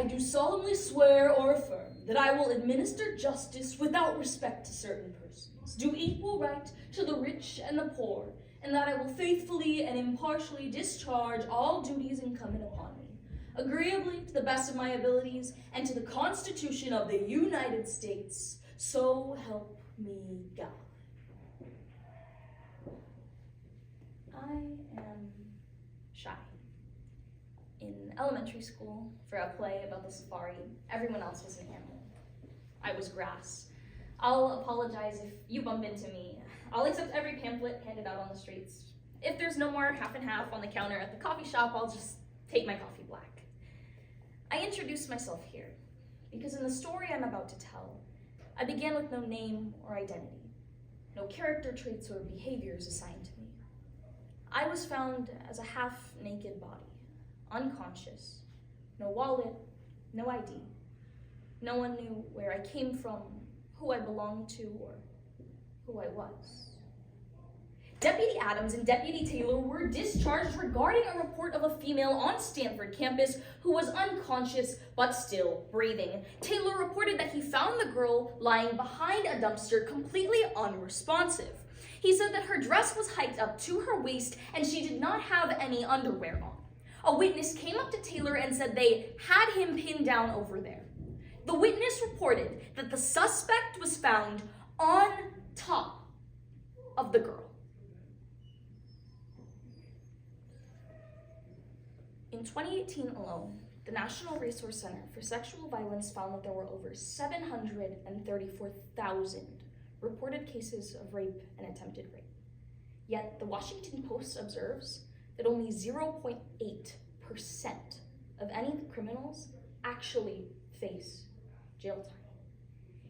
I do solemnly swear or affirm that I will administer justice without respect to certain persons, do equal right to the rich and the poor, and that I will faithfully and impartially discharge all duties incumbent upon me, agreeably to the best of my abilities and to the Constitution of the United States, so help me God. I am shy. In elementary school, for a play about the safari, everyone else was an animal. I was grass. I'll apologize if you bump into me. I'll accept every pamphlet handed out on the streets. If there's no more half and half on the counter at the coffee shop, I'll just take my coffee black. I introduced myself here because in the story I'm about to tell, I began with no name or identity, no character traits or behaviors assigned to me. I was found as a half-naked body, unconscious, no wallet, no ID. No one knew where I came from, who I belonged to, or who I was. Deputy Adams and Deputy Taylor were discharged regarding a report of a female on Stanford campus who was unconscious but still breathing. Taylor reported that he found the girl lying behind a dumpster completely unresponsive. He said that her dress was hiked up to her waist and she did not have any underwear on. A witness came up to Taylor and said they had him pinned down over there. The witness reported that the suspect was found on top of the girl. In 2018 alone, the National Resource Center for Sexual Violence found that there were over 734,000 reported cases of rape and attempted rape. Yet the Washington Post observes that only 0.8% of any criminals actually face jail time.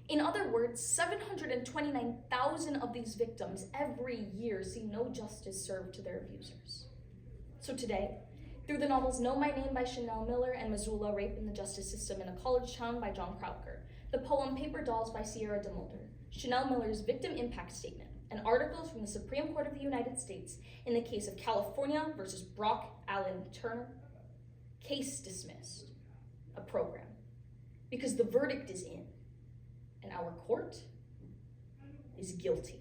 In other words, 729,000 of these victims every year see no justice served to their abusers. So today, through the novels Know My Name by Chanel Miller and Missoula, Rape in the Justice System in a College Town by John Krauker, the poem Paper Dolls by Sierra DeMulder, Chanel Miller's Victim Impact Statement, and articles from the Supreme Court of the United States in the case of California versus Brock Allen Turner, case dismissed, a program, because the verdict is in, and our court is guilty.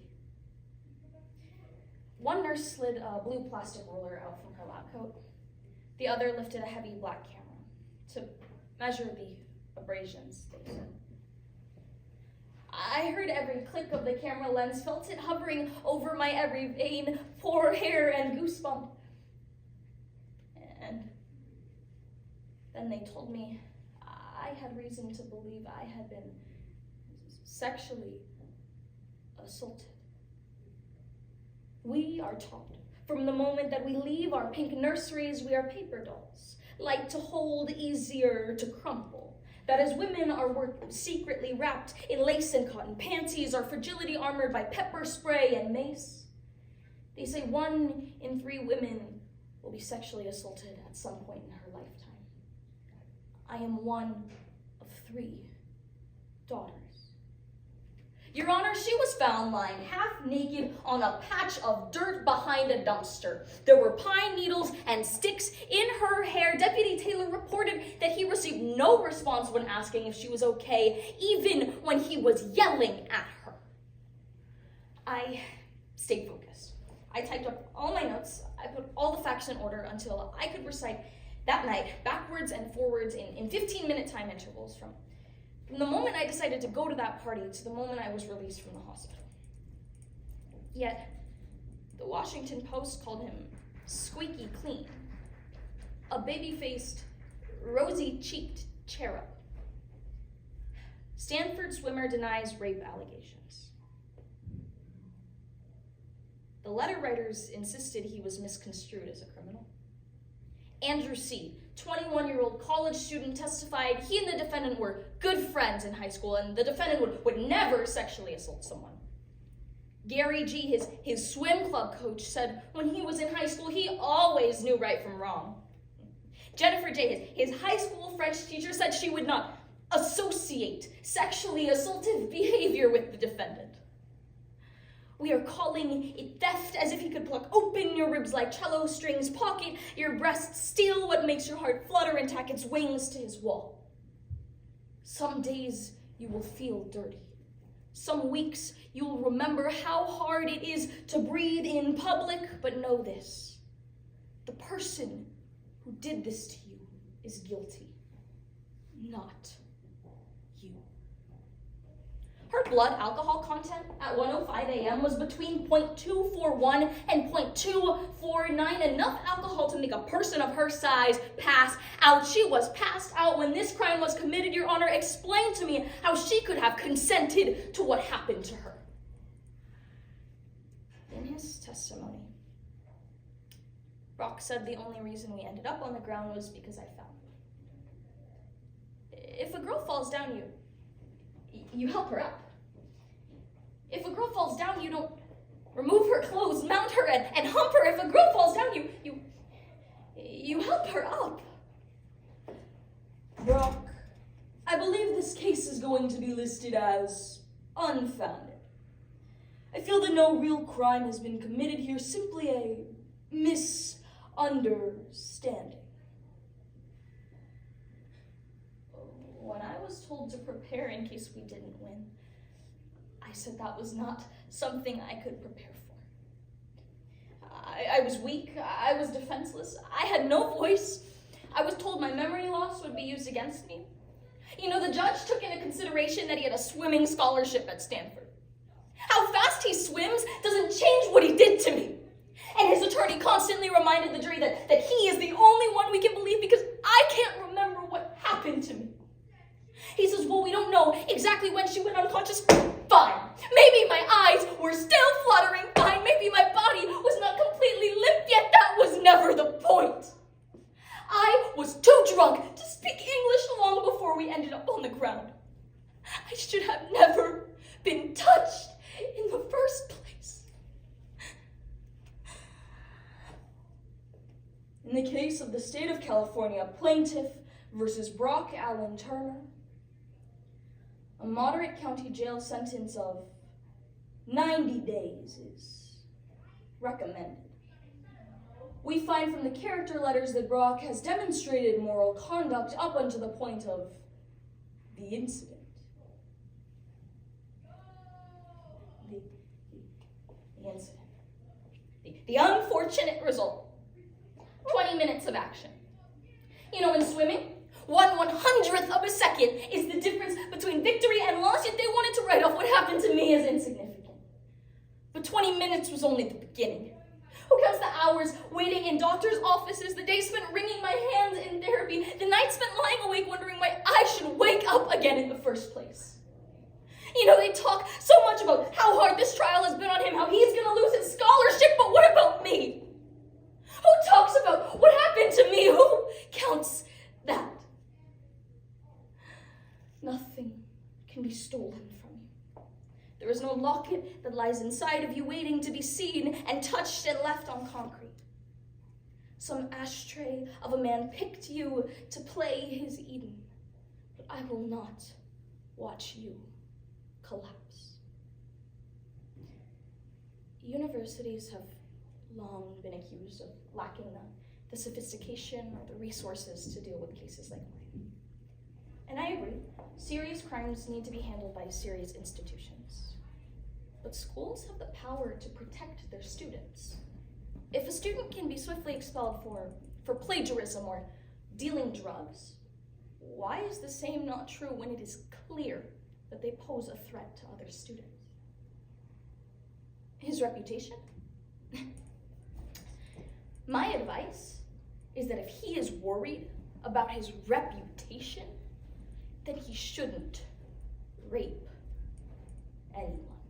One nurse slid a blue plastic roller out from her lab coat. The other lifted a heavy black camera to measure the abrasions, they said. I heard every click of the camera lens, felt it hovering over my every vein, pore, hair, and goosebump. And then they told me I had reason to believe I had been sexually assaulted. We are taught from the moment that we leave our pink nurseries, we are paper dolls, light to hold, easier to crumple. That as women are secretly wrapped in lace and cotton panties, our fragility armored by pepper spray and mace. They say 1 in 3 women will be sexually assaulted at some point in her lifetime. I am one of 3 daughters. Your Honor, she was found lying half naked on a patch of dirt behind a dumpster. There were pine needles and sticks in her hair. Deputy Taylor reported that he received no response when asking if she was okay, even when he was yelling at her. I stayed focused. I typed up all my notes. I put all the facts in order until I could recite that night, backwards and forwards in 15-minute time intervals from the moment I decided to go to that party to the moment I was released from the hospital. Yet, the Washington Post called him squeaky clean, a baby-faced, rosy-cheeked cherub. Stanford swimmer denies rape allegations. The letter writers insisted he was misconstrued as a criminal. Andrew C., 21-year-old college student, testified he and the defendant were good friends in high school and the defendant would never sexually assault someone. Gary G., his swim club coach, said when he was in high school, he always knew right from wrong. Jennifer J., his high school French teacher, said she would not associate sexually assaultive behavior with the defendant. We are calling it theft, as if he could pluck open your ribs like cello strings, pocket your breasts, steal what makes your heart flutter, and tack its wings to his wall. Some days you will feel dirty. Some weeks you'll remember how hard it is to breathe in public, but know this: the person who did this to you is guilty, not you. Her blood alcohol content at 1:05 a.m. was between 0.241 and 0.249, enough alcohol to make a person of her size pass out. She was passed out when this crime was committed, Your Honor. Explain to me how she could have consented to what happened to her. In his testimony, Brock said the only reason we ended up on the ground was because I fell. If a girl falls down, you help her up. If a girl falls down, you don't remove her clothes, mount her, and hump her. If a girl falls down, you help her up. Brock, I believe this case is going to be listed as unfounded. I feel that no real crime has been committed here, simply a misunderstanding. When I was told to prepare in case we didn't win, I said that was not something I could prepare for. I was weak, I was defenseless, I had no voice. I was told my memory loss would be used against me. You know, the judge took into consideration that he had a swimming scholarship at Stanford. How fast he swims doesn't change what he did to me. And his attorney constantly reminded the jury that he is the only one we can believe because I can't remember what happened to me. He says, well, we don't know exactly when she went unconscious. Fine. Maybe my eyes were still fluttering. Fine. Maybe my body was not completely limp yet. That was never the point. I was too drunk to speak English long before we ended up on the ground. I should have never been touched in the first place. In the case of the state of California, plaintiff versus Brock Allen Turner, a moderate county jail sentence of 90 days is recommended. We find from the character letters that Brock has demonstrated moral conduct up until the point of the incident. The incident. The unfortunate result. 20 minutes of action. You know, in swimming, 1/100th of a second is the difference between victory and loss, yet they wanted to write off what happened to me as insignificant. But 20 minutes was only the beginning. Who counts the hours waiting in doctors' offices, the days spent wringing my hands in therapy, the nights spent lying awake wondering why I should wake up again in the first place? You know, they talk so much about how hard this trial has been on him, how he's going to lose his scholarship, but what about me? Who talks about what happened to me? Who counts that? Nothing can be stolen from you. There is no locket that lies inside of you waiting to be seen and touched and left on concrete. Some ashtray of a man picked you to play his Eden, but I will not watch you collapse. Universities have long been accused of lacking the sophistication or the resources to deal with cases like mine. And I agree, serious crimes need to be handled by serious institutions. But schools have the power to protect their students. If a student can be swiftly expelled for plagiarism or dealing drugs, why is the same not true when it is clear that they pose a threat to other students? His reputation? My advice is that if he is worried about his reputation, then he shouldn't rape anyone.